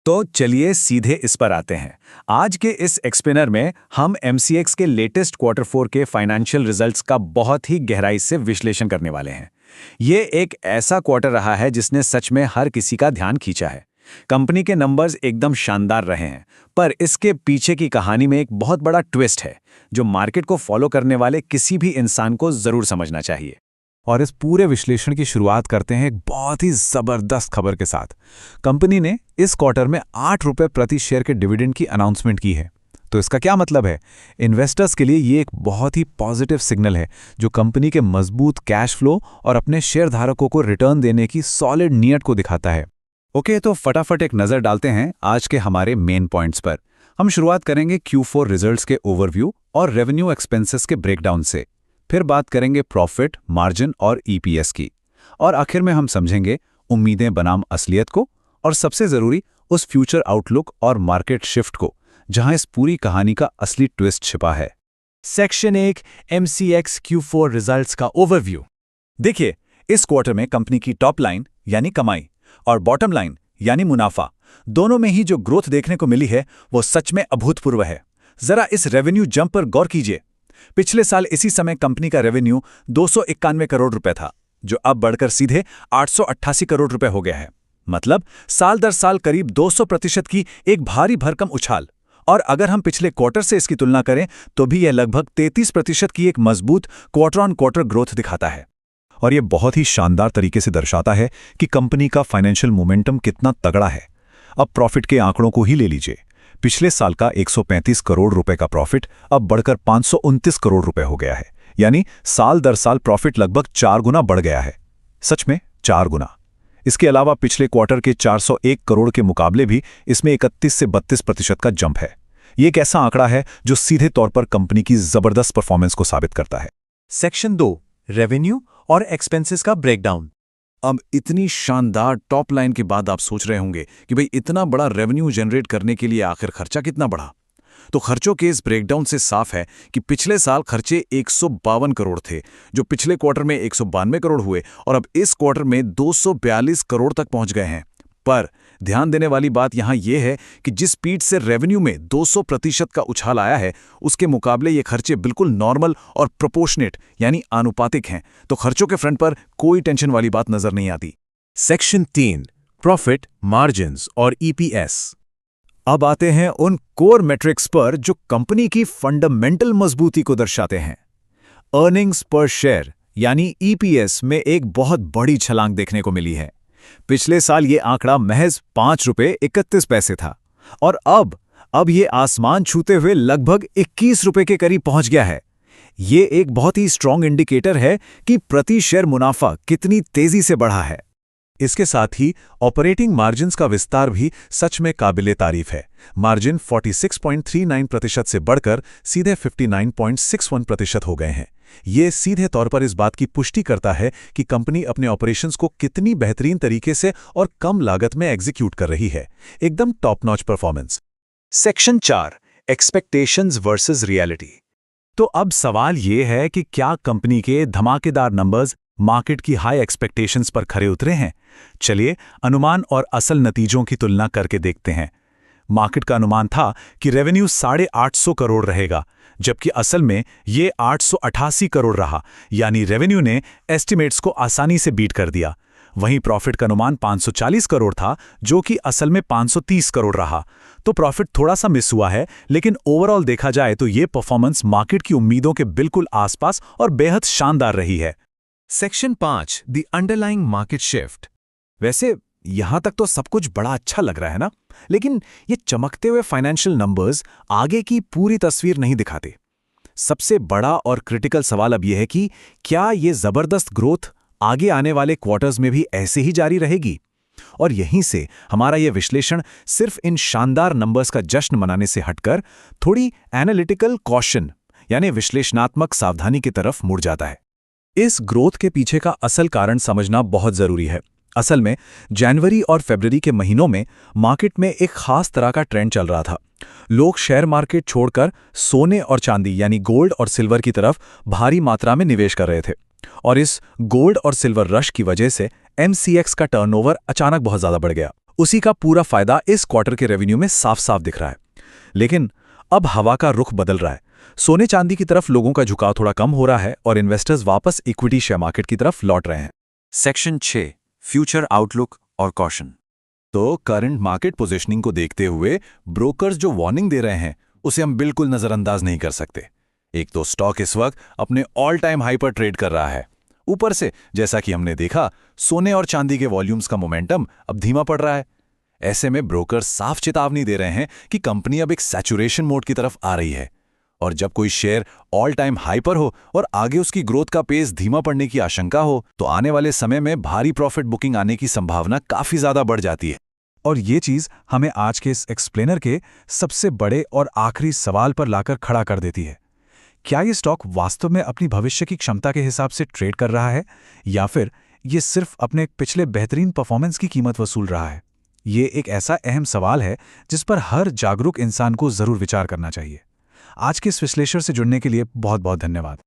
तो चलिए सीधे इस पर आते हैं। आज के इस एक्सप्लेनर में हम एमसीएक्स के लेटेस्ट क्वार्टर 4 के फाइनेंशियल रिजल्ट्स का बहुत ही गहराई से विश्लेषण करने वाले हैं। ये एक ऐसा क्वार्टर रहा है जिसने सच में हर किसी का ध्यान खींचा है। कंपनी के नंबर्स एकदम शानदार रहे हैं, पर इसके पीछे की कहानी में एक बहुत बड़ा ट्विस्ट है जो मार्केट को फॉलो करने वाले किसी भी इंसान को जरूर समझना चाहिए। और इस पूरे विश्लेषण की शुरुआत करते हैं एक बहुत ही जबरदस्त खबर के साथ। कंपनी ने इस क्वार्टर में 8 रुपये प्रति शेयर के डिविडेंड की अनाउंसमेंट की है। तो इसका क्या मतलब है? इन्वेस्टर्स के लिए ये एक बहुत ही पॉजिटिव सिग्नल है जो कंपनी के मजबूत कैश फ्लो और अपने शेयरधारकों को रिटर्न देने की सॉलिड नीयत को दिखाता है। ओके, तो फटाफट एक नज़र डालते हैं आज के हमारे मेन पॉइंट्स पर। हम शुरुआत करेंगे Q4 रिजल्ट्स के ओवरव्यू और रेवेन्यू एक्सपेंसेस के ब्रेकडाउन से। फिर बात करेंगे प्रॉफिट, मार्जिन और ईपीएस की। और आखिर में हम समझेंगे उम्मीदें बनाम असलियत को, और सबसे ज़रूरी उस फ्यूचर आउटलुक और मार्केट शिफ्ट को जहां इस पूरी कहानी का असली ट्विस्ट छिपा है। सेक्शन 1 एमसीएक्स Q4 रिजल्ट्स का ओवरव्यू। देखिए, इस क्वार्टर में कंपनी की टॉप लाइन यानी कमाई और बॉटम लाइन यानी मुनाफा, दोनों में ही जो ग्रोथ देखने को मिली है वो सच में अभूतपूर्व है। जरा इस रेवेन्यू जंप पर गौर कीजिए। पिछले साल इसी समय कंपनी का रेवेन्यू 291 करोड़ रुपए था, जो अब बढ़कर सीधे 888 करोड़ रुपए हो गया है। मतलब साल दर साल करीब 200% की एक भारी भरकम उछाल। और अगर हम पिछले क्वार्टर से इसकी तुलना करें तो भी यह लगभग 33% की एक मजबूत क्वार्टर ऑन क्वार्टर ग्रोथ दिखाता है। और यह बहुत ही शानदार तरीके से दर्शाता है कि कंपनी का फाइनेंशियल मोमेंटम कितना तगड़ा है। अब प्रॉफिट के आंकड़ों को ही ले लीजिए। पिछले साल का 135 करोड़ रुपए का प्रॉफिट अब बढ़कर 529 करोड़ रुपए हो गया है, यानी साल दर साल प्रॉफिट लगभग 4 गुना बढ़ गया है। सच में 4 गुना। इसके अलावा पिछले क्वार्टर के 401 करोड़ के मुकाबले भी इसमें 31 से 32% का जंप है। ये एक ऐसा आंकड़ा है जो सीधे तौर पर कंपनी की जबरदस्त परफॉर्मेंस को साबित करता है। सेक्शन 2 रेवेन्यू और एक्सपेंसेस का ब्रेकडाउन। अब इतनी शानदार टॉप लाइन के बाद आप सोच रहे होंगे कि भाई इतना बड़ा रेवेन्यू जनरेट करने के लिए आखिर खर्चा कितना बढ़ा। तो खर्चों के इस ब्रेकडाउन से साफ है कि पिछले साल खर्चे 152 करोड़ थे, जो पिछले क्वार्टर में 192 करोड़ हुए और अब इस क्वार्टर में 242 करोड़ तक पहुंच गए हैं। पर ध्यान देने वाली बात यहां यह है कि जिस स्पीड से रेवेन्यू में 200% का उछाल आया है, उसके मुकाबले ये खर्चे बिल्कुल नॉर्मल और प्रोपोर्शनेट यानी आनुपातिक हैं। तो खर्चों के फ्रंट पर कोई टेंशन वाली बात नजर नहीं आती। सेक्शन 3 प्रॉफिट, मार्जिन्स और ईपीएस। अब आते हैं उन कोर मेट्रिक्स पर जो कंपनी की फंडामेंटल मजबूती को दर्शाते हैं। अर्निंग्स पर शेयर यानी ईपीएस में एक बहुत बड़ी छलांग देखने को मिली है। पिछले साल ये आंकड़ा महज 5 रुपये 31 पैसे था और अब ये आसमान छूते हुए लगभग 21 रुपये के करीब पहुंच गया है। ये एक बहुत ही स्ट्रॉन्ग इंडिकेटर है कि प्रति शेयर मुनाफा कितनी तेजी से बढ़ा है। इसके साथ ही ऑपरेटिंग मार्जिन्स का विस्तार भी सच में काबिले तारीफ है। मार्जिन 46.39% से बढ़कर सीधे 59.61% हो गए हैं। ये सीधे तौर पर इस बात की पुष्टि करता है कि कंपनी अपने ऑपरेशंस को कितनी बेहतरीन तरीके से और कम लागत में एग्जीक्यूट कर रही है। एकदम top notch performance. Section 4 expectations versus reality. तो अब सवाल ये है कि क्या कंपनी के धमाकेदार नंबर्स मार्केट की हाई एक्सपेक्टेशंस पर खरे उतरे हैं? चलिए अनुमान और असल नतीजों की तुलना करके देखते हैं। मार्केट का अनुमान था कि रेवेन्यू 850 करोड़ रहेगा, जबकि असल में ये 888 करोड़ रहा, यानी रेवेन्यू ने एस्टिमेट्स को आसानी से बीट कर दिया। वहीं प्रॉफिट का अनुमान 540 करोड़ था, जो कि असल में 530 करोड़ रहा। तो प्रॉफिट थोड़ा सा मिस हुआ है, लेकिन ओवरऑल देखा जाए तो ये परफॉर्मेंस मार्केट की उम्मीदों के बिल्कुल आसपास और बेहद शानदार रही है। Section 5 the underlying market shift. वैसे यहां तक तो सब कुछ बड़ा अच्छा लग रहा है ना, लेकिन ये चमकते हुए फाइनेंशियल नंबर्स आगे की पूरी तस्वीर नहीं दिखाते। सबसे बड़ा और क्रिटिकल सवाल अब यह है कि क्या ये जबरदस्त ग्रोथ आगे आने वाले क्वार्टर्स में भी ऐसे ही जारी रहेगी? और यहीं से हमारा यह विश्लेषण सिर्फ इन शानदार नंबर्स का जश्न मनाने से हटकर थोड़ी एनालिटिकल कॉशन यानी विश्लेषणात्मक सावधानी की तरफ मुड़ जाता है। इस ग्रोथ के पीछे का असल कारण समझना बहुत जरूरी है। असल में जनवरी और फरवरी के महीनों में मार्केट में एक खास तरह का ट्रेंड चल रहा था। लोग शेयर मार्केट छोड़कर सोने और चांदी यानी गोल्ड और सिल्वर की तरफ भारी मात्रा में निवेश कर रहे थे, और इस गोल्ड और सिल्वर रश की वजह से एमसीएक्स का टर्नओवर अचानक बहुत ज्यादा बढ़ गया। उसी का पूरा फायदा इस क्वार्टर के रेवेन्यू में साफ साफ दिख रहा है। लेकिन अब हवा का रुख बदल रहा है। सोने चांदी की तरफ लोगों का झुकाव थोड़ा कम हो रहा है और इन्वेस्टर्स वापस इक्विटी शेयर मार्केट की तरफ लौट रहे हैं। सेक्शन 6 फ्यूचर आउटलुक और कॉशन। तो करंट मार्केट पोजीशनिंग को देखते हुए ब्रोकर्स जो वार्निंग दे रहे हैं उसे हम बिल्कुल नजरअंदाज नहीं कर सकते। एक तो स्टॉक इस वक्त अपने ऑल टाइम हाई पर ट्रेड कर रहा है। ऊपर से जैसा कि हमने देखा, सोने और चांदी के वॉल्यूम्स का मोमेंटम अब धीमा पड़ रहा है। ऐसे में ब्रोकर्स साफ चेतावनी दे रहे हैं कि कंपनी अब एक सैचुरेशन मोड की तरफ आ रही है। और जब कोई शेयर ऑल टाइम हाई पर हो और आगे उसकी ग्रोथ का पेस धीमा पड़ने की आशंका हो, तो आने वाले समय में भारी प्रॉफिट बुकिंग आने की संभावना काफी ज्यादा बढ़ जाती है। और ये चीज हमें आज के इस एक्सप्लेनर के सबसे बड़े और आखिरी सवाल पर लाकर खड़ा कर देती है। क्या ये स्टॉक वास्तव में अपनी भविष्य की क्षमता के हिसाब से ट्रेड कर रहा है, या फिर ये सिर्फ अपने पिछले बेहतरीन परफॉर्मेंस की कीमत वसूल रहा है? ये एक ऐसा अहम सवाल है जिस पर हर जागरूक इंसान को जरूर विचार करना चाहिए। आज के इस विश्लेषण से जुड़ने के लिए बहुत बहुत धन्यवाद।